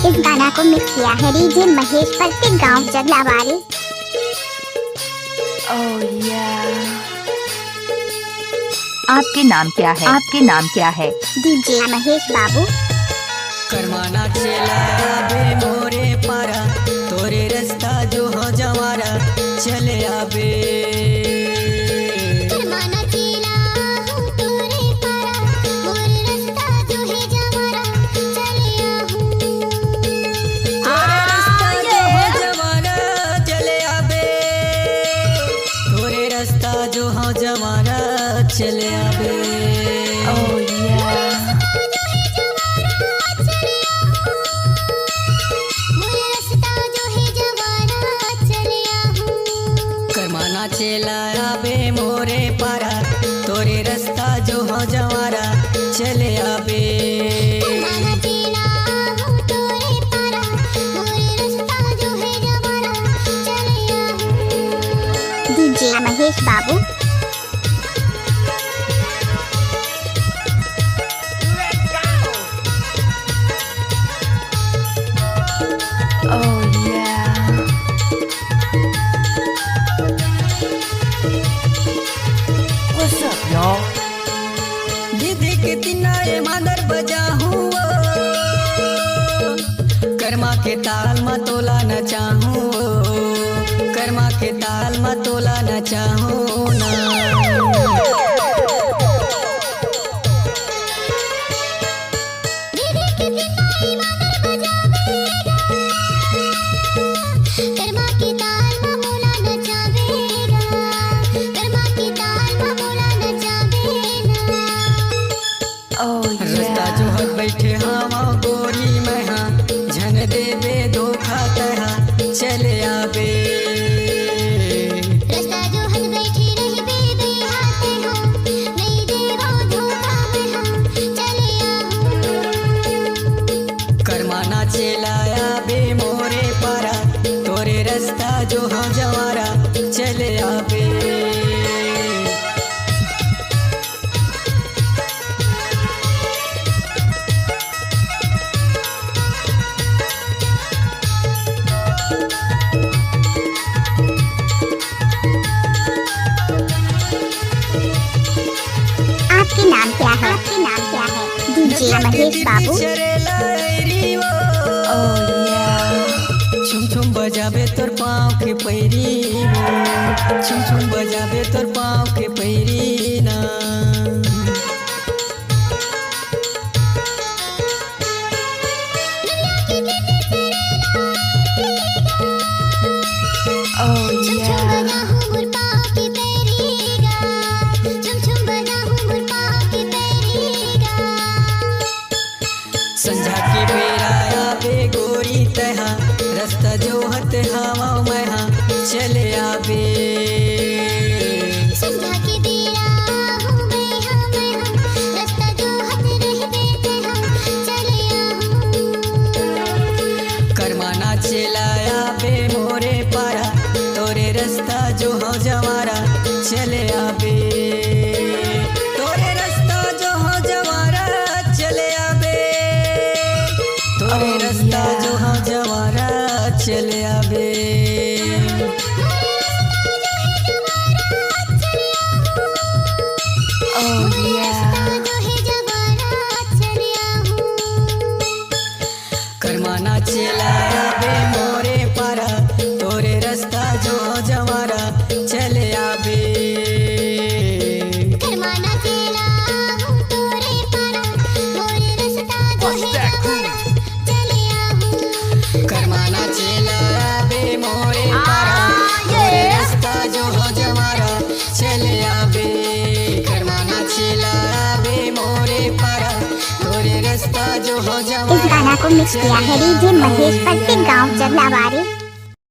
इस गाना को मिक्स किया है डीजे महेश प्रत्येक गांव जगलावारी। आपके नाम क्या है? आपके नाम क्या है? डीजे महेश बाबू। करमाना चला आबे मोरे पारा, तोरे रास्ता जो हो जवारा चले आबे। करमाना चला हूँ तोरे पारा, मोरे रास्ता जो है जवारा चले आहूं। तोरे रास्ता जो हो जवारा चले आबे, तोरे रास्ता जो हो जवारा चले आबे। करमाना चला आबे मोरे पारा, तोरे रास्ता जो हो जवारा चले आबे। डीजे महेश बाबू। दीदी के दिनारे मादर बजा हुआ, कर्मा के ताल में तोला न चाहूँ, कर्मा के ताल में तोला न चाहूँ ना। रास्ता जो हर बैठे हवा गोरी में हाँ, झन देवे धोखा तहा चले आबे। रास्ता जो हर बैठे रही बेबे हाथे हो, नहीं देवो धोखा में हम चले आहूं। करमाना चला आबे मोरे पारा, तोरे रास्ता जो हो जवारा चले आबे। आपके नाम क्या है? आपके नाम क्या है? डीजे महेश बाबू। छुम छुम बजाबे तोर पाँव के पैरी, छुम छुम बजाबे तोर पाँव के पैरी ना। संझा के बेरा आबे गोरी तहा, रास्ता जो हत हवा में हाँ चले आबे। संझा के बेरा हूँ मैं हाँ, रास्ता जो हत रहबे तहा चले आहूं। करमाना चला आबे मोरे पारा, तोरे रास्ता जो हो जवारा चले आबे। तोरे रास्ता जो हो जवारा चले आबे, तोरे रास्ता जो हो जवारा चले आबे। करमाना चला आबे मोरे पारा, तोरे रास्ता जो हो जवारा चले आबे। करमाना चला हूँ तोरे पारा, मोरे रास्ता जो है जवारा चले आहूं। करमाना चला आबे मोरे पारा, तोरे रास्ता जो हो जवारा चले आबे। करमाना चला आबे मोरे पारा, तोरे रास्ता जो हो जवारा। इस गाना को मिक्स किया है डीजे महेश प्रत्येक गांव जगलावारी।